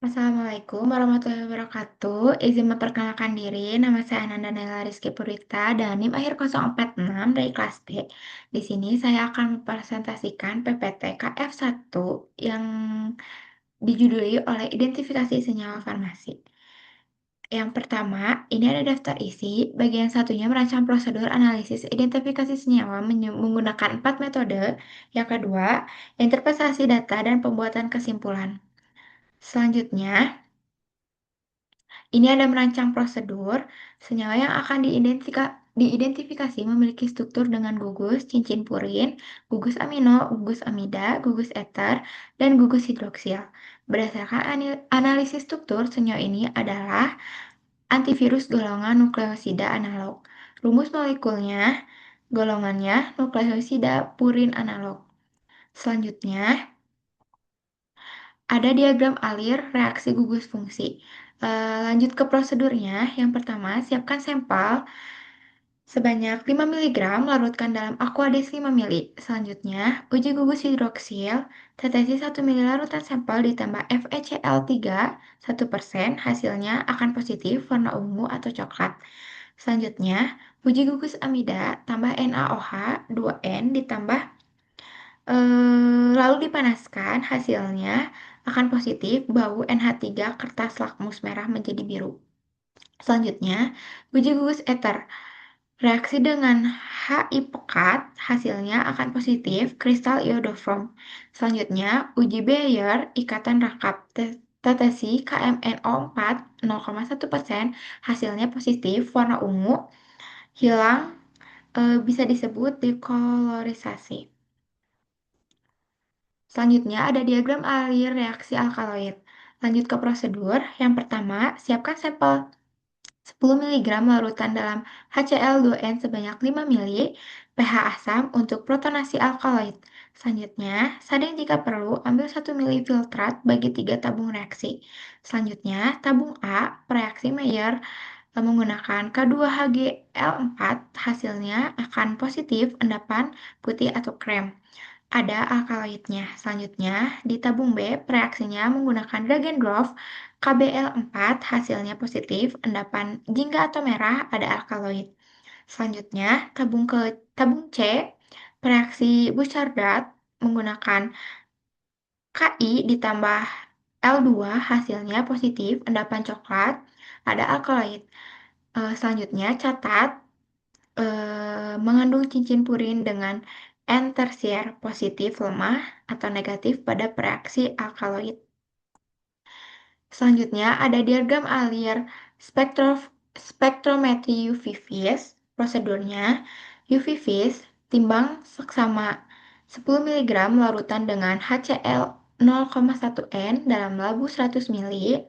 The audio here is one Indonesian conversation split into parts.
Assalamualaikum warahmatullahi wabarakatuh. Izin memperkenalkan diri, nama saya Ananda Nela Rizky Purita dan NIM akhir 046 dari kelas B. Di sini saya akan mempresentasikan PPT KF1 yang dijuduli oleh identifikasi senyawa farmasi. Yang pertama, ini ada daftar isi. Bagian satunya merancang prosedur analisis identifikasi senyawa menggunakan 4 metode. Yang kedua, interpretasi data dan pembuatan kesimpulan. Selanjutnya, ini ada merancang prosedur, senyawa yang akan diidentifikasi memiliki struktur dengan gugus, cincin purin, gugus amino, gugus amida, gugus eter, dan gugus hidroksil. Berdasarkan analisis struktur, senyawa ini adalah antivirus golongan nukleosida analog. Rumus molekulnya, golongannya nukleosida purin analog. Selanjutnya, ada diagram alir reaksi gugus fungsi. Lanjut ke prosedurnya. Yang pertama, siapkan sampel sebanyak 5 mg, larutkan dalam Aquades 5 ml. Selanjutnya, uji gugus hidroksil. Tetesi 1 ml larutan sampel ditambah FeCl3 1%. Hasilnya akan positif, warna ungu atau coklat. Selanjutnya, uji gugus amida, tambah NaOH 2N ditambah lalu dipanaskan, hasilnya akan positif, bau NH3 kertas lakmus merah menjadi biru. Selanjutnya, uji gugus eter. Reaksi dengan HI pekat, hasilnya akan positif, kristal iodoform. Selanjutnya, uji Bayer, ikatan rakap. Tetesi KMNO4 0,1%, hasilnya positif, warna ungu, hilang, bisa disebut dekolorisasi. Selanjutnya ada diagram alir reaksi alkaloid. Lanjut ke prosedur. Yang pertama, siapkan sampel 10 mg larutan dalam HCl2N sebanyak 5 ml pH asam untuk protonasi alkaloid. Selanjutnya, saring jika perlu, ambil 1 ml filtrat bagi 3 tabung reaksi. Selanjutnya, tabung A, reaksi Mayer menggunakan K2HgL4, hasilnya akan positif, endapan, putih atau krem. Ada alkaloidnya. Selanjutnya, di tabung B, reaksinya menggunakan Dragendorf KBl4, hasilnya positif, endapan jingga atau merah, ada alkaloid. Selanjutnya, tabung C, reaksi Bouchardat menggunakan Ki ditambah L2, hasilnya positif, endapan coklat, ada alkaloid. Selanjutnya, catat mengandung cincin purin dengan N tersier positif lemah atau negatif pada reaksi alkaloid. Selanjutnya ada diagram alir spektrometri UV vis. Prosedurnya UV vis timbang seksama 10 mg larutan dengan HCl 0,1 N dalam labu 100 ml.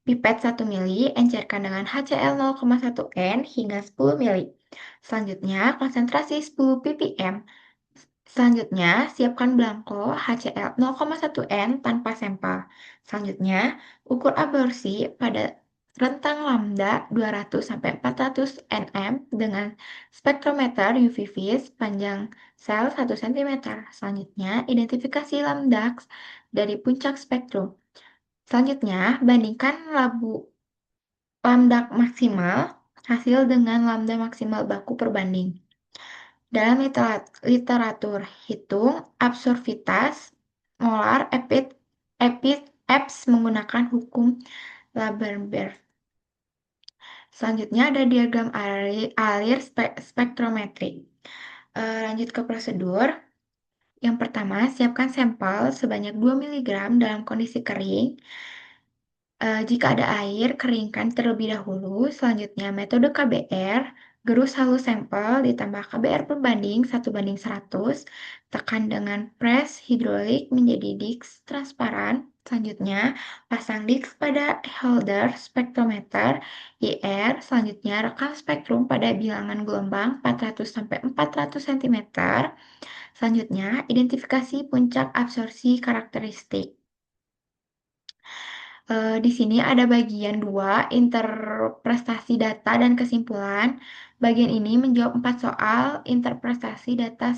Pipet 1 ml, encerkan dengan HCl 0,1 N hingga 10 ml. Selanjutnya, konsentrasi 10 ppm. Selanjutnya, siapkan belangko HCl 0,1 N tanpa sampel. Selanjutnya, ukur aborsi pada rentang lambda 200 sampai 400 nm dengan spektrometer UV vis panjang sel 1 cm. Selanjutnya, identifikasi lambda dari puncak spektrum. Selanjutnya, bandingkan lambda maksimal hasil dengan lambda maksimal baku perbanding. Dalam literatur, hitung absorptivitas molar EPS menggunakan hukum Laberberg. Selanjutnya ada diagram alir spektrometri. Lanjut ke prosedur. Yang pertama, siapkan sampel sebanyak 2 mg dalam kondisi kering. Jika ada air, keringkan terlebih dahulu. Selanjutnya, metode KBR, gerus halus sampel ditambah KBR perbanding 1:100. Tekan dengan press hidrolik menjadi disks transparan. Selanjutnya, pasang disks pada holder spektrometer IR. Selanjutnya, rekam spektrum pada bilangan gelombang 400 sampai 400 cm. Selanjutnya, identifikasi puncak absorpsi karakteristik. Di sini ada bagian 2, interpretasi data dan kesimpulan. Bagian ini menjawab 4 soal interpretasi data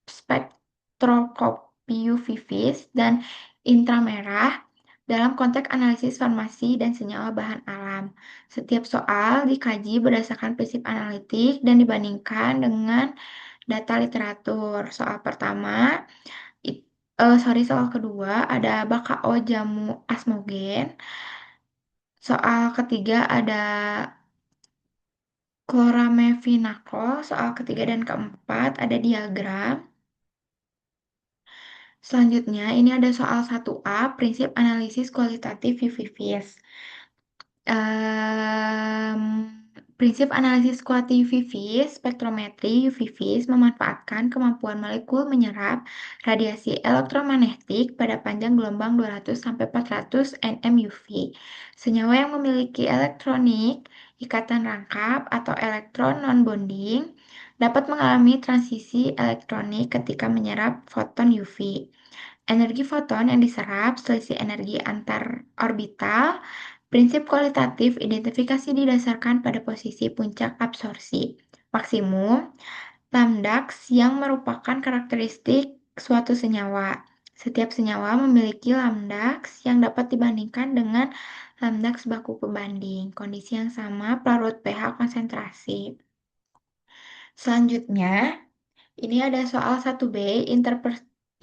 spektroskopi UV vis dan inframerah. dalam konteks analisis farmasi dan senyawa bahan alam. Setiap soal dikaji berdasarkan prinsip analitik dan dibandingkan dengan data literatur. Soal pertama, soal kedua ada bakao jamu asmogen. Soal ketiga ada chloramphenicol. Soal ketiga dan keempat ada diagram. Selanjutnya, ini ada soal 1A, prinsip analisis kualitatif UV-Vis. Em, Prinsip analisis kualitatif UV-Vis, spektrometri UV-Vis memanfaatkan kemampuan molekul menyerap radiasi elektromagnetik pada panjang gelombang 200 sampai 400 nm UV. Senyawa yang memiliki elektronik ikatan rangkap atau elektron non-bonding dapat mengalami transisi elektronik ketika menyerap foton UV. Energi foton yang diserap selisih energi antar orbital. Prinsip kualitatif identifikasi didasarkan pada posisi puncak absorpsi maksimum lambdax yang merupakan karakteristik suatu senyawa. Setiap senyawa memiliki lambdax yang dapat dibandingkan dengan lambdax baku pembanding. Kondisi yang sama pelarut pH konsentrasi. Selanjutnya, ini ada soal 1B,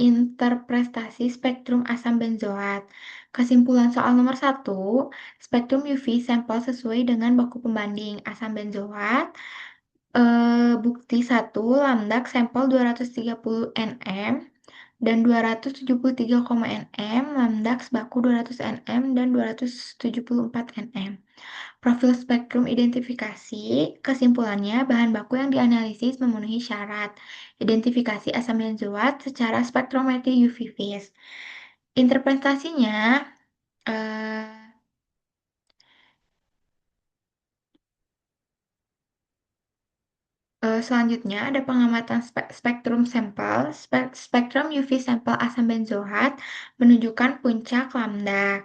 interpretasi spektrum asam benzoat. Kesimpulan soal nomor 1, spektrum UV sampel sesuai dengan baku pembanding asam benzoat. Bukti 1, lambda sampel 230 nm dan 273, nm, lambda baku 200 nm dan 274 nm. Profil spektrum identifikasi, kesimpulannya bahan baku yang dianalisis memenuhi syarat identifikasi asam benzoat secara spektrometri UV-Vis. Interpretasinya, eh, selanjutnya ada pengamatan spektrum sampel. Spektrum UV sampel asam benzoat menunjukkan puncak lambda.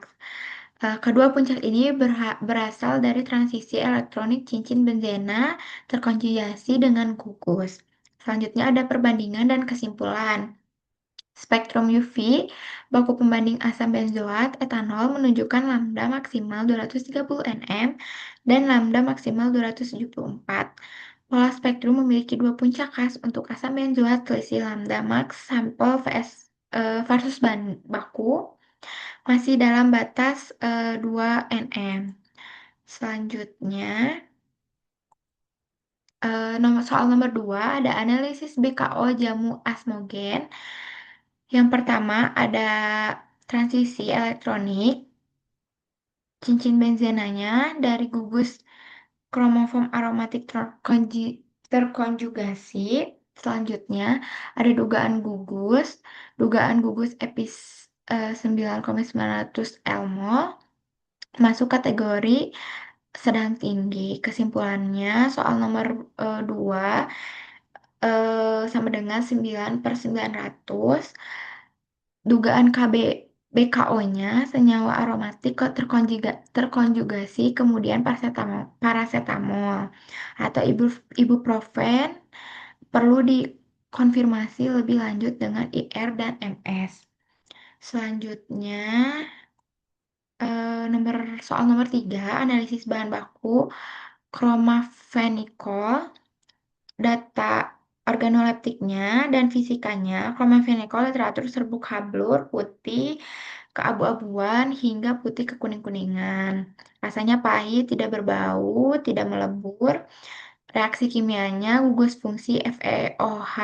Kedua puncak ini berasal dari transisi elektronik cincin benzena terkonjugasi dengan gugus. Selanjutnya ada perbandingan dan kesimpulan. Spektrum UV baku pembanding asam benzoat etanol menunjukkan lambda maksimal 230 nm dan lambda maksimal 274. Pola spektrum memiliki dua puncak khas untuk asam benzoat selisih lambda max sampel versus baku masih dalam batas 2 nm. Selanjutnya, soal nomor 2 ada analisis BKO jamu asmogen. Yang pertama ada transisi elektronik cincin benzenanya dari gugus kromofom aromatik terkonjugasi. Selanjutnya ada dugaan gugus epis 9,900 Elmol masuk kategori sedang tinggi. Kesimpulannya soal nomor 2 sama dengan 9/900. Dugaan BKO-nya senyawa aromatik kok terkonjugasi kemudian paracetamol atau ibuprofen perlu dikonfirmasi lebih lanjut dengan IR dan MS. Selanjutnya, soal nomor 3, analisis bahan baku chromaphenicol, data organoleptiknya dan fisikanya. Chromaphenicol teratur serbuk hablur, putih, keabu-abuan, hingga putih kekuning-kuningan. Rasanya pahit, tidak berbau, tidak melebur. Reaksi kimianya gugus fungsi FeOH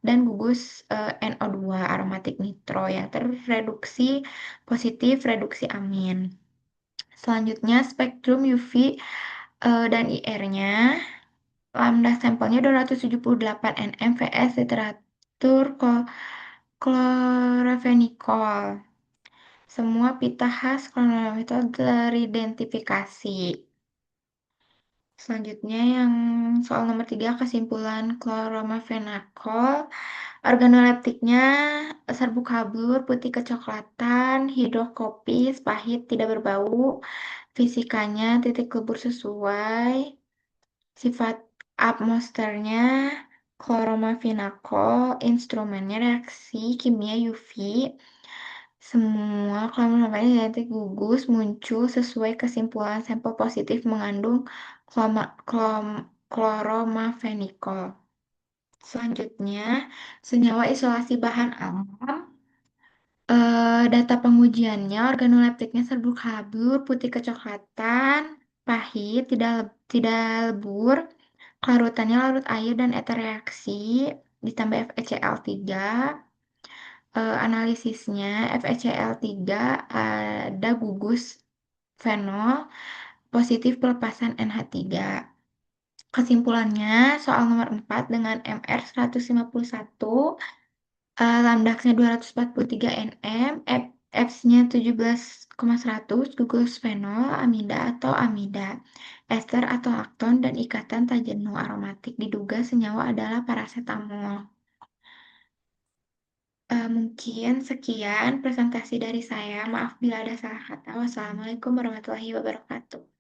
dan gugus NO2 aromatik nitro yang terreduksi positif reduksi amin. Selanjutnya spektrum UV dan IR-nya. Lambda sampelnya 278 nm vs literatur klorophenicol. Semua pita khas klorophenicol teridentifikasi. Selanjutnya yang soal nomor 3, kesimpulan chloromaphenol. Organoleptiknya serbuk hablur, putih kecoklatan, hidrokopis, pahit, tidak berbau. Fisikanya titik lebur sesuai. Sifat atmosfernya chloromaphenol, instrumennya reaksi kimia UV. Semua kelompok genetik gugus muncul sesuai kesimpulan sampel positif mengandung kloromafenikol. Selanjutnya, senyawa isolasi bahan alam. Data pengujiannya, organoleptiknya serbuk habur, putih kecoklatan, pahit, tidak lebur, kelarutannya larut air dan eta reaksi, ditambah FeCl3. Analisisnya, FeCl3 ada gugus fenol, positif pelepasan NH3. Kesimpulannya, soal nomor 4 dengan MR 151, Lambdax-nya 243 nm, Fs-nya 17,100, gugus fenol, amida atau amida, ester atau akton, dan ikatan tak jenuh aromatik diduga senyawa adalah parasetamol. Mungkin sekian presentasi dari saya. Maaf bila ada salah kata. Wassalamualaikum warahmatullahi wabarakatuh.